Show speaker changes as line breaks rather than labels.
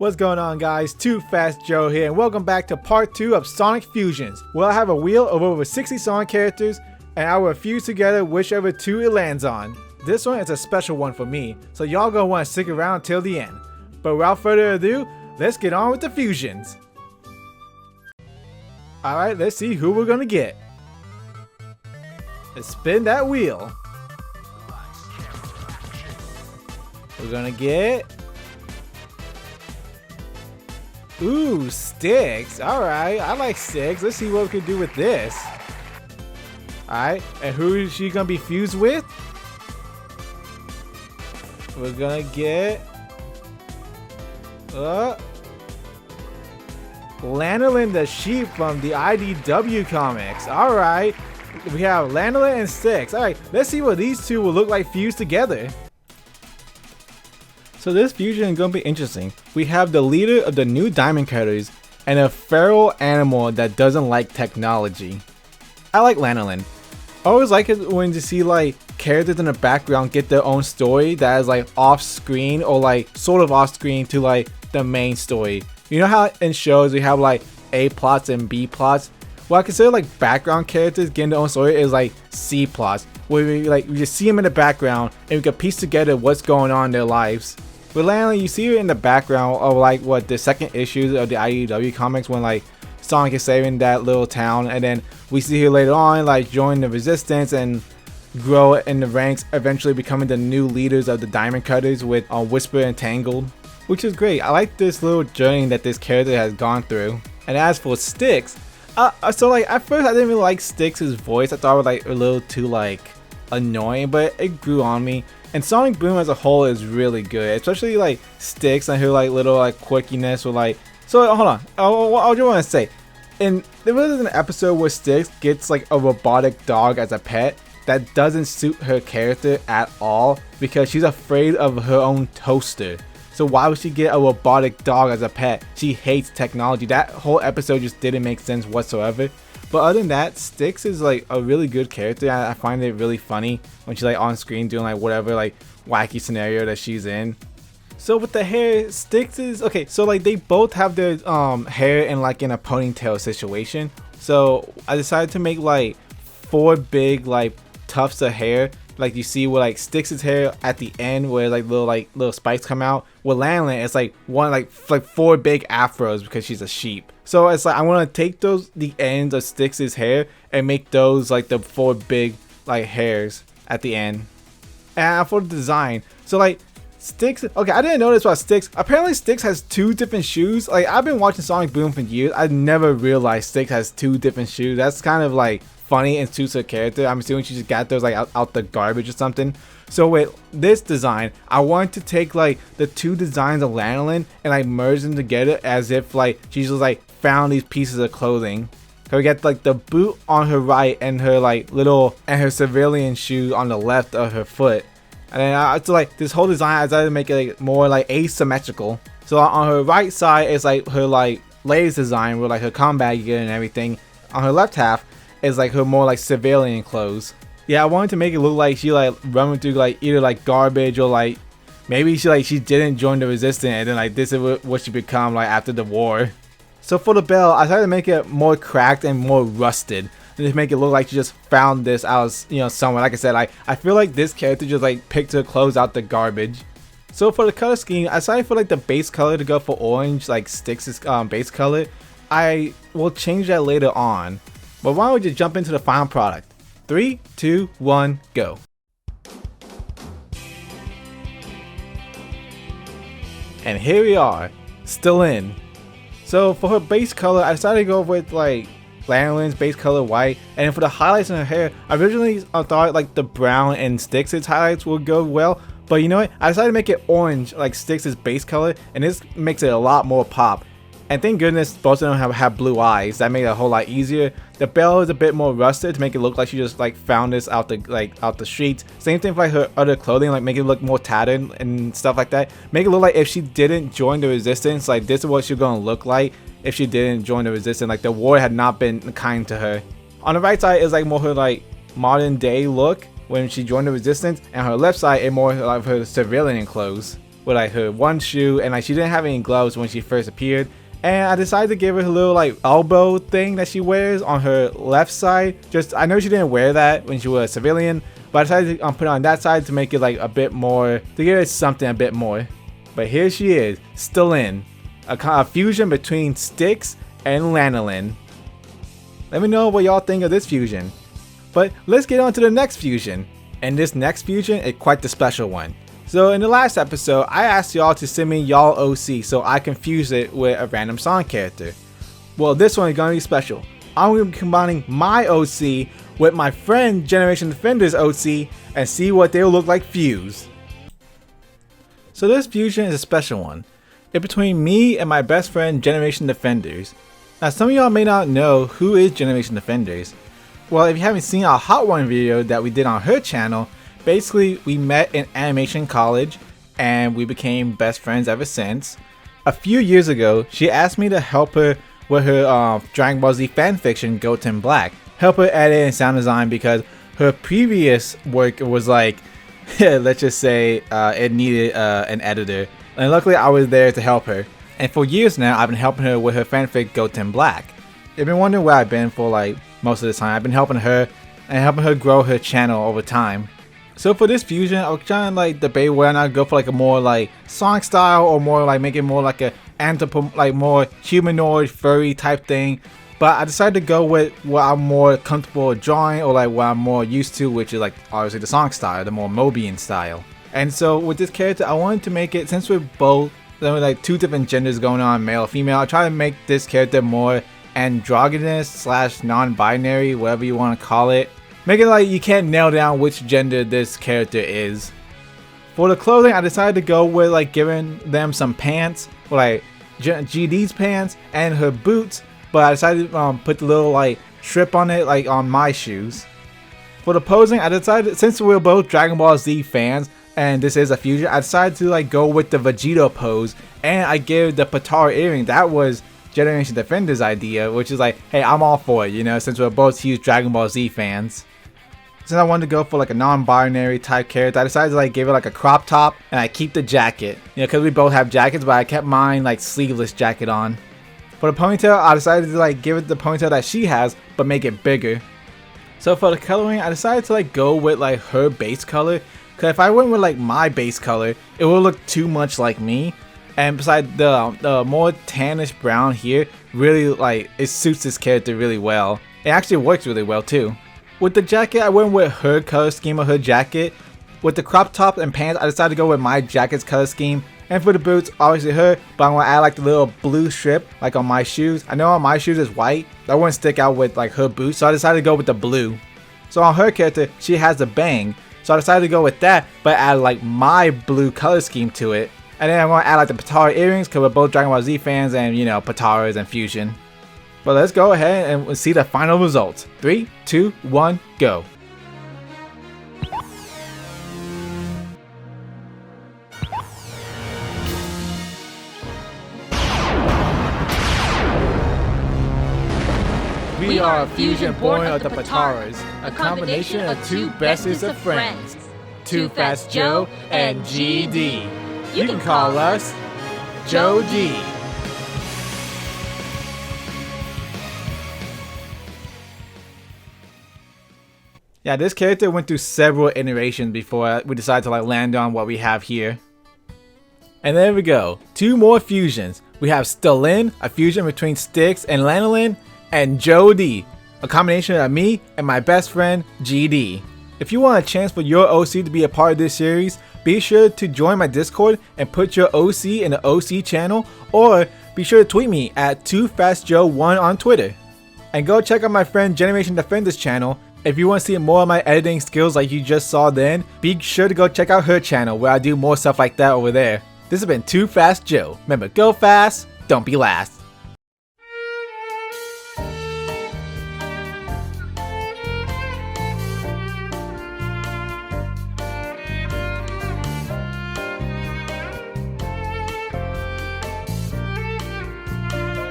What's going on, guys? Too Fast Joe here, and welcome back to part 2 of Sonic Fusions, where I have a wheel of over 60 Sonic characters, and I will fuse together whichever two it lands on. This one is a special one for me, so y'all gonna want to stick around till the end. But without further ado, let's get on with the fusions. Alright, let's see who we're gonna get. Let's spin that wheel. We're gonna get... Ooh, Sticks. Alright, I like Sticks. Let's see what we can do with this. Alright, and who is she gonna be fused with? We're gonna get... Lanolin the Sheep from the IDW comics. Alright, we have Lanolin and Sticks. Alright, let's see what these two will look like fused together. So this fusion is going to be interesting. We have the leader of the new Diamond Cutters and a feral animal that doesn't like technology. I like Lanolin. I always like it when you see like characters in the background get their own story that is like off screen or like sort of off screen to like the main story. You know how in shows we have like A plots and B plots? Well, I consider like background characters getting their own story is like C plots, where we just see them in the background and we can piece together what's going on in their lives. With Lanolin, you see her in the background of like what the second issues of the IDW comics when like Sonic is saving that little town, and then we see her later on like join the resistance and grow in the ranks, eventually becoming the new leaders of the Diamond Cutters with Whisper and Tangled, which is great. I like this little journey that this character has gone through. And as for Sticks, so like at first I didn't really like Sticks' voice. I thought it was like a little too like annoying, but it grew on me. And Sonic Boom as a whole is really good, especially like Sticks and her like little like quirkiness with like. So hold on, I just want to say, there was an episode where Sticks gets like a robotic dog as a pet that doesn't suit her character at all because she's afraid of her own toaster. So why would she get a robotic dog as a pet? She hates technology. That whole episode just didn't make sense whatsoever. But other than that, Sticks is like a really good character. I find it really funny when she's like on screen doing like whatever like wacky scenario that she's in. So with the hair, Sticks is okay. So like they both have their hair in like in a ponytail situation. So I decided to make like 4 big like tufts of hair. Like you see with like Sticks' hair at the end where like little spikes come out. With Lanolin, it's like 4 big afros because she's a sheep. So it's like I want to take the ends of Sticks' hair and make those like the 4 big like hairs at the end. And for the design, so like Sticks, okay, I didn't know this about Sticks. Apparently Sticks has 2 different shoes. Like I've been watching Sonic Boom for years. I never realized Sticks has 2 different shoes. That's kind of like funny and suits her character. I'm assuming she just got those like out the garbage or something. So with this design, I wanted to take like the 2 designs of Lanolin and like merge them together as if like she's just like found these pieces of clothing. So we get like the boot on her right and her like her civilian shoe on the left of her foot. And then so like this whole design I decided to make it like more like asymmetrical. So on her right side is like her like latest design with like her combat gear and everything. On her left half is like her more like civilian clothes. Yeah, I wanted to make it look like she like running through like either like garbage or like maybe she didn't join the resistance and then like this is what she become like after the war. So for the bell, I tried to make it more cracked and more rusted. And just make it look like she just found this out, somewhere. Like I said, I feel like this character just like picked her clothes out the garbage. So for the color scheme, I decided for like the base color to go for orange, like Styx' base color. I will change that later on. But why don't we just jump into the final product? 3, 2, 1, go. And here we are, still in. So for her base color, I decided to go with like Lanolin's base color white, and then for the highlights in her hair, I originally thought like the brown and Styx' highlights would go well, but you know what? I decided to make it orange like Styx' base color, and this makes it a lot more pop. And thank goodness both of them have blue eyes. That made it a whole lot easier. The bell is a bit more rusted to make it look like she just like found this out the streets. Same thing for like her other clothing, like make it look more tattered and stuff like that. Make it look like if she didn't join the resistance, like this is what she's gonna look like if she didn't join the resistance. Like the war had not been kind to her. On the right side is like more her like modern day look when she joined the resistance, and her left side is more like her civilian clothes. with like her one shoe, and like she didn't have any gloves when she first appeared. And I decided to give her a little like elbow thing that she wears on her left side. I know she didn't wear that when she was a civilian, but I decided to put it on that side to make it like a bit more, to give it something a bit more. But here she is, still in a fusion between Styx and Lanolin. Let me know what y'all think of this fusion. But let's get on to the next fusion. And this next fusion is quite the special one. So in the last episode, I asked y'all to send me y'all OC so I can fuse it with a random song character. Well, this one is going to be special. I'm going to be combining my OC with my friend Generation Defender's OC and see what they'll look like fused. So this fusion is a special one. It's between me and my best friend Generation Defenders. Now some of y'all may not know who is Generation Defenders. Well, if you haven't seen our Hot One video that we did on her channel, basically we met in animation college and we became best friends ever since. A few years ago, she asked me to help her with her Dragon Ball Z fanfiction Goat in Black. Help her edit and sound design because her previous work was like, let's just say it needed an editor. And luckily I was there to help her. And for years now, I've been helping her with her fanfic Goat in Black. You've been wondering where I've been for like most of the time. I've been helping her and helping her grow her channel over time. So for this fusion, I was trying to like debate whether or not go for like a more like song style or more like make it more like a more humanoid furry type thing. But I decided to go with what I'm more comfortable drawing or like what I'm more used to, which is like obviously the song style, the more Mobian style. And so with this character, I wanted to make it, since we're both, there were like two different genders going on, male or female, I try to make this character more androgynous / non-binary, whatever you want to call it. Make it like you can't nail down which gender this character is. For the clothing, I decided to go with like giving them some pants, like GD's pants and her boots, but I decided to put the little like strip on it like on my shoes. For the posing, I decided, since we're both Dragon Ball Z fans and this is a fusion, I decided to like go with the Vegito pose, and I gave the Potara earring. That was Generation Defender's idea, which is like, hey, I'm all for it, you know, since we're both huge Dragon Ball Z fans. Since I wanted to go for like a non-binary type character, I decided to like give it like a crop top and I keep the jacket, you know, because we both have jackets, but I kept mine like sleeveless jacket on. For the ponytail, I decided to like give it the ponytail that she has, but make it bigger. So for the coloring, I decided to like go with like her base color, because if I went with like my base color, it would look too much like me. And besides, the more tannish brown here really like it suits this character really well. It actually works really well too. With the jacket, I went with her color scheme of her jacket. With the crop top and pants, I decided to go with my jacket's color scheme. And for the boots, obviously her, but I'm gonna add like the little blue strip like on my shoes. I know on my shoes is white, that wouldn't stick out with like her boots, so I decided to go with the blue. So on her character, she has a bang, so I decided to go with that, but add like my blue color scheme to it. And then I'm gonna add like the Potara earrings, because we're both Dragon Ball Z fans and, you know, Potaras and fusion. But let's go ahead and see the final results. 3, 2, 1, go. We are a fusion born of the Potaras, a combination of two bestest of friends, Too Fast Joe and GD. You can call us Joe D. Yeah, this character went through several iterations before we decided to like land on what we have here. And there we go, 2 more fusions. We have Stellin, a fusion between Styx and Lanolin, and Joe D, a combination of me and my best friend GD. If you want a chance for your OC to be a part of this series, be sure to join my Discord and put your OC in the OC channel, or be sure to tweet me at 2fastjoe1 on Twitter. And go check out my friend Generation Defender's channel. If you want to see more of my editing skills like you just saw then, be sure to go check out her channel where I do more stuff like that over there. This has been Too Fast Joe. Remember, go fast, don't be last.